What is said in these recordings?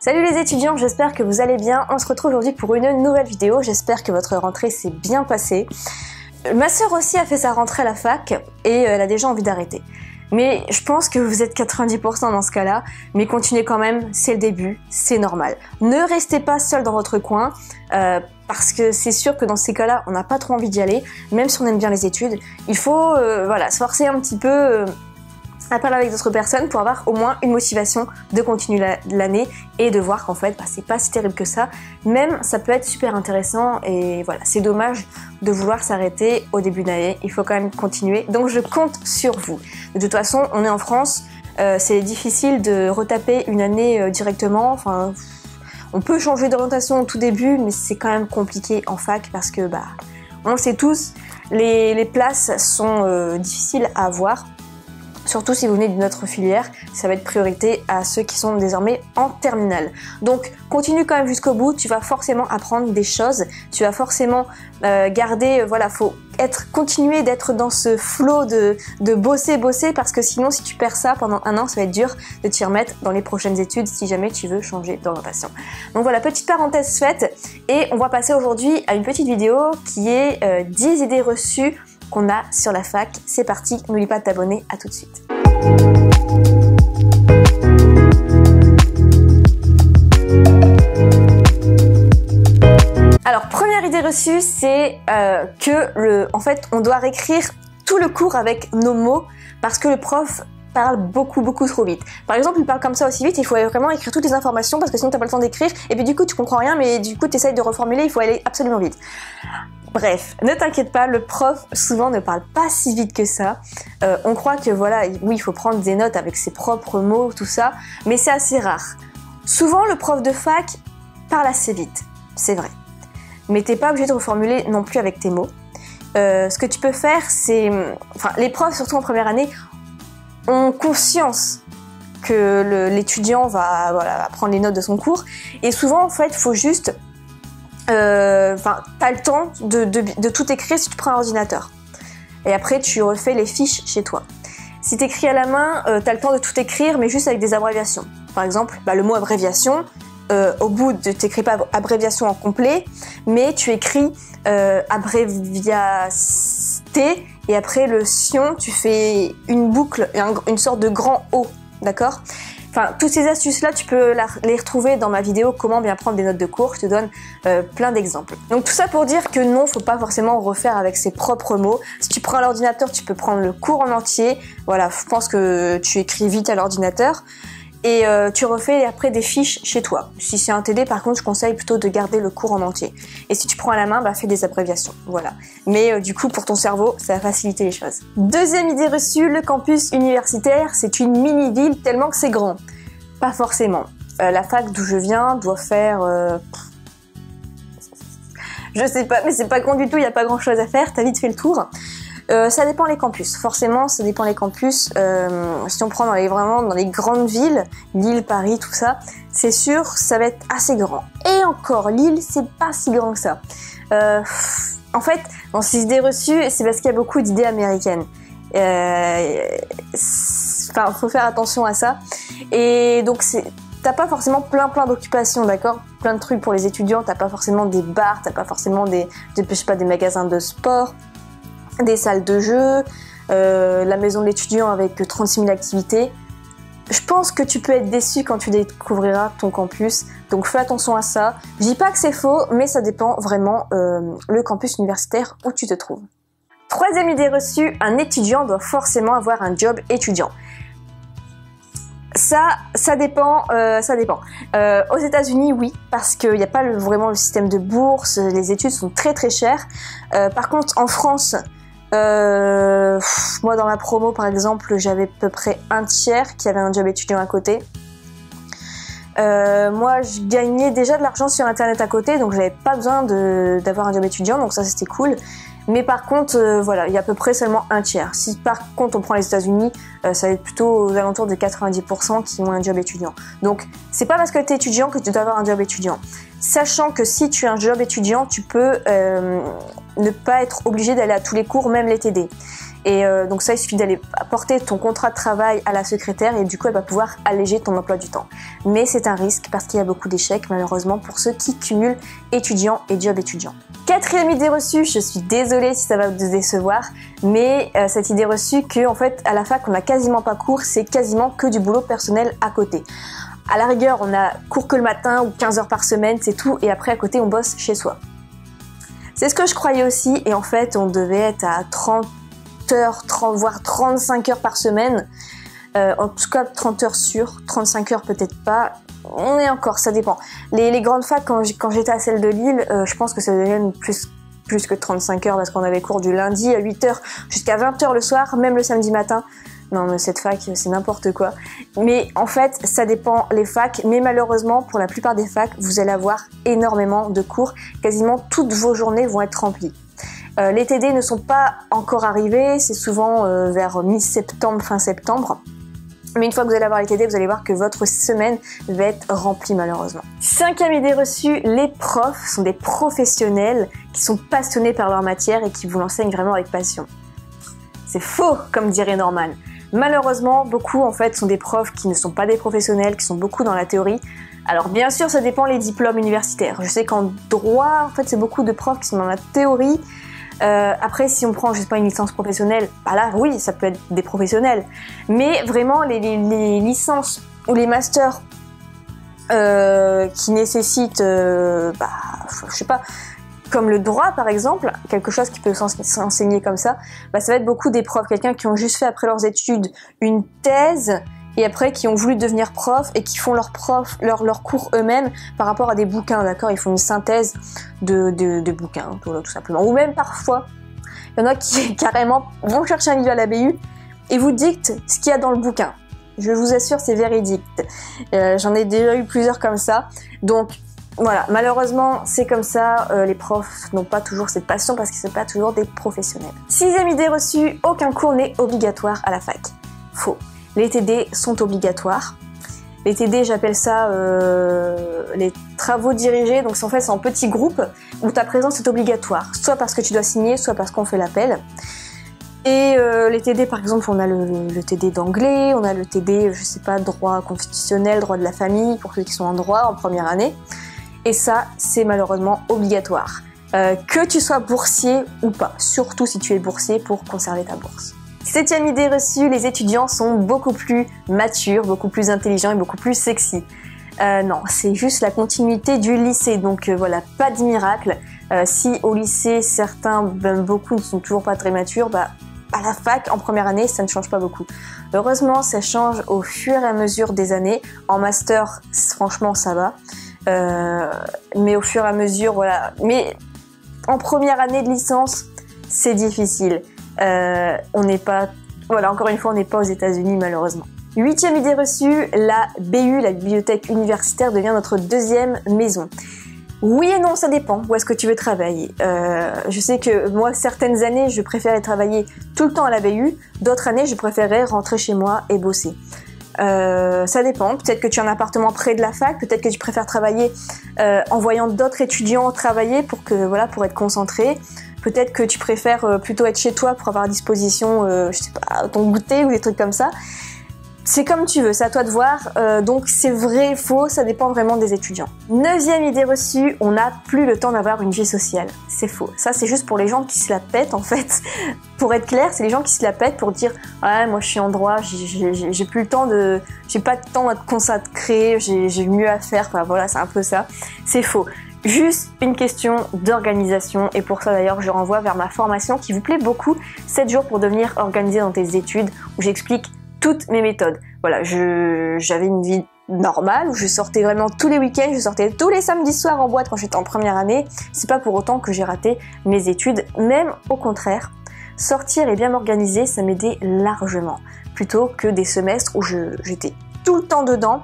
Salut les étudiants, j'espère que vous allez bien. On se retrouve aujourd'hui pour une nouvelle vidéo. J'espère que votre rentrée s'est bien passée. Ma sœur aussi a fait sa rentrée à la fac et elle a déjà envie d'arrêter. Mais je pense que vous êtes 90% dans ce cas-là, mais continuez quand même, c'est le début, c'est normal. Ne restez pas seul dans votre coin, parce que c'est sûr que dans ces cas-là, on n'a pas trop envie d'y aller, même si on aime bien les études. Il faut voilà, se forcer un petit peu à parler avec d'autres personnes pour avoir au moins une motivation de continuer l'année et de voir qu'en fait, c'est pas si terrible que ça. Même, ça peut être super intéressant et voilà, c'est dommage de vouloir s'arrêter au début d'année. Il faut quand même continuer, donc je compte sur vous. De toute façon, on est en France, c'est difficile de retaper une année directement. Enfin, on peut changer d'orientation au tout début, mais c'est quand même compliqué en fac parce que, on le sait tous, les places sont difficiles à avoir. Surtout si vous venez d'une autre filière, ça va être priorité à ceux qui sont désormais en terminale. Donc continue quand même jusqu'au bout, tu vas forcément apprendre des choses, tu vas forcément garder, voilà, faut continuer d'être dans ce flow de bosser parce que sinon si tu perds ça pendant un an, ça va être dur de t'y remettre dans les prochaines études si jamais tu veux changer d'orientation. Donc voilà, petite parenthèse faite et on va passer aujourd'hui à une petite vidéo qui est 10 idées reçues qu'on a sur la fac. C'est parti, n'oublie pas de t'abonner, à tout de suite. Alors, première idée reçue, c'est en fait, on doit réécrire tout le cours avec nos mots parce que le prof parle beaucoup trop vite. Par exemple, il parle comme ça aussi vite, il faut vraiment écrire toutes les informations parce que sinon t'as pas le temps d'écrire et puis du coup tu comprends rien, mais du coup tu essayes de reformuler, il faut aller absolument vite. Bref, ne t'inquiète pas, le prof souvent ne parle pas si vite que ça. On croit que voilà, oui, il faut prendre des notes avec ses propres mots, tout ça, mais c'est assez rare. Souvent, le prof de fac parle assez vite, c'est vrai. Mais t'es pas obligé de reformuler non plus avec tes mots. Ce que tu peux faire, c'est... Enfin, les profs, surtout en première année, ont conscience que l'étudiant va prendre les notes de son cours. Et souvent, en fait, il faut juste... t'as le temps de tout écrire si tu prends un ordinateur. Et après, tu refais les fiches chez toi. Si tu écris à la main, t'as le temps de tout écrire, mais juste avec des abréviations. Par exemple, le mot abréviation, t'écris pas abréviation en complet, mais tu écris abréviaté, et après le sion, tu fais une boucle, une sorte de grand O, d'accord ? Enfin, toutes ces astuces-là, tu peux les retrouver dans ma vidéo « Comment bien prendre des notes de cours ». Je te donne plein d'exemples. Donc tout ça pour dire que non, faut pas forcément refaire avec ses propres mots. Si tu prends l'ordinateur, tu peux prendre le cours en entier. Voilà, je pense que tu écris vite à l'ordinateur. Et tu refais après des fiches chez toi. Si c'est un TD, par contre, je conseille plutôt de garder le cours en entier. Et si tu prends à la main, fais des abréviations. Voilà. Mais du coup, pour ton cerveau, ça va faciliter les choses. Deuxième idée reçue, le campus universitaire, c'est une mini-ville tellement que c'est grand. Pas forcément. La fac d'où je viens doit faire... je sais pas, mais c'est pas grand du tout, il n'y a pas grand chose à faire, t'as vite fait le tour. Ça dépend les campus, forcément ça dépend les campus. Si on prend vraiment dans les grandes villes, Lille, Paris, tout ça, c'est sûr ça va être assez grand. Et encore, Lille c'est pas si grand que ça. En fait, dans ces idées reçues, c'est parce qu'il y a beaucoup d'idées américaines. Faut faire attention à ça. Et donc t'as pas forcément plein d'occupations, d'accord? Plein de trucs pour les étudiants, t'as pas forcément des bars, t'as pas forcément des magasins de sport, des salles de jeu, la maison de l'étudiant avec 36 000 activités. Je pense que tu peux être déçu quand tu découvriras ton campus, donc fais attention à ça. Je dis pas que c'est faux, mais ça dépend vraiment le campus universitaire où tu te trouves. Troisième idée reçue, un étudiant doit forcément avoir un job étudiant. Ça dépend, ça dépend. Aux États-Unis, oui, parce qu'il n'y a pas vraiment le système de bourse, les études sont très chères. Par contre, en France, moi dans ma promo par exemple, j'avais à peu près un tiers qui avait un job étudiant à côté. Moi, je gagnais déjà de l'argent sur internet à côté, donc j'avais pas besoin d'avoir un job étudiant, donc ça c'était cool. Mais par contre, voilà, il y a à peu près seulement un tiers. Si par contre on prend les États-Unis, ça va être plutôt aux alentours de 90% qui ont un job étudiant. Donc c'est pas parce que tu es étudiant que tu dois avoir un job étudiant. Sachant que si tu as un job étudiant, tu peux ne pas être obligé d'aller à tous les cours, même les TD. Et donc ça, il suffit d'aller apporter ton contrat de travail à la secrétaire et du coup, elle va pouvoir alléger ton emploi du temps. Mais c'est un risque parce qu'il y a beaucoup d'échecs, malheureusement, pour ceux qui cumulent étudiant et job étudiant. Quatrième idée reçue, je suis désolée si ça va vous décevoir, mais cette idée reçue que, en fait, à la fac, on n'a quasiment pas cours, c'est quasiment que du boulot personnel à côté. À la rigueur, on a cours que le matin ou 15 heures par semaine, c'est tout, et après, à côté, on bosse chez soi. C'est ce que je croyais aussi, et en fait, on devait être à 30 heures, voire 35 heures par semaine. En tout cas, 30 heures sûres, 35 heures peut-être pas. On est encore, ça dépend. Les grandes facs, quand j'étais à celle de Lille, je pense que ça devait être plus que 35 heures parce qu'on avait cours du lundi à 8 heures jusqu'à 20 heures le soir, même le samedi matin. Non, mais cette fac, c'est n'importe quoi. Mais en fait, ça dépend les facs. Mais malheureusement, pour la plupart des facs, vous allez avoir énormément de cours. Quasiment toutes vos journées vont être remplies. Les TD ne sont pas encore arrivés. C'est souvent vers mi-septembre, fin septembre. Mais une fois que vous allez avoir les TD, vous allez voir que votre semaine va être remplie malheureusement. Cinquième idée reçue, les profs sont des professionnels qui sont passionnés par leur matière et qui vous l'enseignent vraiment avec passion. C'est faux, comme dirait Norman. Malheureusement, beaucoup en fait sont des profs qui ne sont pas des professionnels, qui sont beaucoup dans la théorie. Alors bien sûr, ça dépend les diplômes universitaires. Je sais qu'en droit, en fait, c'est beaucoup de profs qui sont dans la théorie. Après, si on prend, je sais pas, une licence professionnelle, bah là, oui, ça peut être des professionnels. Mais vraiment, les licences ou les masters qui nécessitent, je sais pas, comme le droit par exemple, quelque chose qui peut s'enseigner comme ça, bah, ça va être beaucoup des profs, quelqu'un qui ont juste fait après leurs études une thèse et après qui ont voulu devenir prof et qui font leurs cours eux-mêmes par rapport à des bouquins, d'accord? Ils font une synthèse de bouquins, tout simplement. Ou même parfois, il y en a qui carrément vont chercher un livre à la BU et vous dictent ce qu'il y a dans le bouquin. Je vous assure, c'est véridique. J'en ai déjà eu plusieurs comme ça. Donc voilà, malheureusement, c'est comme ça. Les profs n'ont pas toujours cette passion parce que c'est pas toujours des professionnels. Sixième idée reçue, aucun cours n'est obligatoire à la fac. Faux. Les TD sont obligatoires. Les TD, j'appelle ça les travaux dirigés. Donc en fait, c'est en petits groupes où ta présence est obligatoire. Soit parce que tu dois signer, soit parce qu'on fait l'appel. Et les TD, par exemple, on a le TD d'anglais, on a le TD, je sais pas, droit constitutionnel, droit de la famille, pour ceux qui sont en droit en première année. Et ça, c'est malheureusement obligatoire. Que tu sois boursier ou pas. Surtout si tu es boursier pour conserver ta bourse. Septième idée reçue, les étudiants sont beaucoup plus matures, beaucoup plus intelligents et beaucoup plus sexy. Non, c'est juste la continuité du lycée, donc voilà, pas de miracle. Si au lycée, certains, beaucoup ne sont toujours pas très matures, bah, à la fac, en première année, ça ne change pas beaucoup. Heureusement, ça change au fur et à mesure des années. En master, franchement, ça va. Mais au fur et à mesure, voilà. Mais en première année de licence, c'est difficile. On n'est pas, voilà, encore une fois, on n'est pas aux États-Unis malheureusement. Huitième idée reçue, la BU, la bibliothèque universitaire, devient notre deuxième maison. Oui et non, ça dépend où est-ce que tu veux travailler. Je sais que moi, certaines années, je préférais travailler tout le temps à la BU, d'autres années, je préférais rentrer chez moi et bosser. Ça dépend, peut-être que tu as un appartement près de la fac, peut-être que tu préfères travailler en voyant d'autres étudiants travailler pour être concentré. Peut-être que tu préfères plutôt être chez toi pour avoir à disposition, je sais pas, ton goûter ou des trucs comme ça. C'est comme tu veux, c'est à toi de voir. Donc c'est vrai, faux, ça dépend vraiment des étudiants. Neuvième idée reçue, on n'a plus le temps d'avoir une vie sociale. C'est faux. Ça c'est juste pour les gens qui se la pètent en fait. Pour être clair, c'est les gens qui se la pètent pour dire ouais, moi je suis en droit, j'ai plus le temps j'ai pas de temps à te consacrer, j'ai mieux à faire. Enfin voilà, c'est un peu ça. C'est faux. Juste une question d'organisation et pour ça d'ailleurs je renvoie vers ma formation qui vous plaît beaucoup, 7 jours pour devenir organisé dans tes études où j'explique toutes mes méthodes. Voilà, j'avais une vie normale où je sortais vraiment tous les week-ends, je sortais tous les samedis soirs en boîte quand j'étais en première année. C'est pas pour autant que j'ai raté mes études, même au contraire. Sortir et bien m'organiser, ça m'aidait largement, plutôt que des semestres où j'étais tout le temps dedans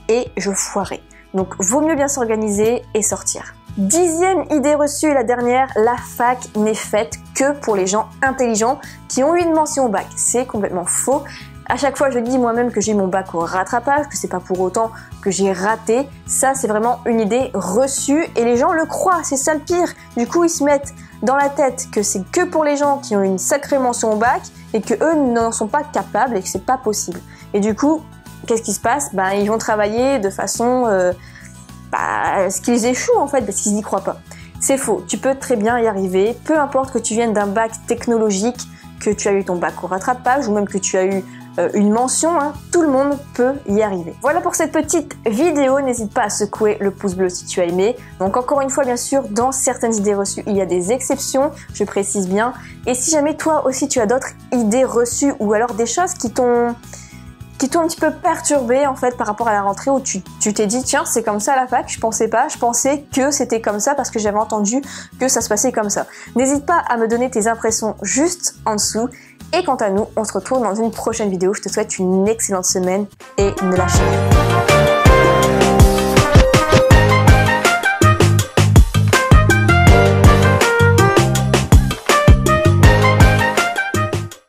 et je foirais. Donc vaut mieux bien s'organiser et sortir. Dixième idée reçue, la dernière, la fac n'est faite que pour les gens intelligents qui ont eu une mention au bac. C'est complètement faux. À chaque fois je dis moi-même que j'ai eu mon bac au rattrapage, que c'est pas pour autant que j'ai raté. Ça c'est vraiment une idée reçue et les gens le croient, c'est ça le pire. Du coup ils se mettent dans la tête que c'est que pour les gens qui ont une sacrée mention au bac et que eux n'en sont pas capables et que c'est pas possible. Et du coup, qu'est-ce qui se passe? Ils vont travailler de façon à ce qu'ils échouent en fait parce qu'ils n'y croient pas. C'est faux, tu peux très bien y arriver, peu importe que tu viennes d'un bac technologique, que tu as eu ton bac au rattrapage ou même que tu as eu une mention, hein, tout le monde peut y arriver. Voilà pour cette petite vidéo, n'hésite pas à secouer le pouce bleu si tu as aimé. Donc encore une fois bien sûr, dans certaines idées reçues, il y a des exceptions, je précise bien. Et si jamais toi aussi tu as d'autres idées reçues ou alors des choses qui t'ont un petit peu perturbé en fait par rapport à la rentrée où tu t'es dit tiens c'est comme ça à la fac, je pensais pas, je pensais que c'était comme ça parce que j'avais entendu que ça se passait comme ça. N'hésite pas à me donner tes impressions juste en dessous et quant à nous on se retrouve dans une prochaine vidéo, je te souhaite une excellente semaine et ne lâchez rien.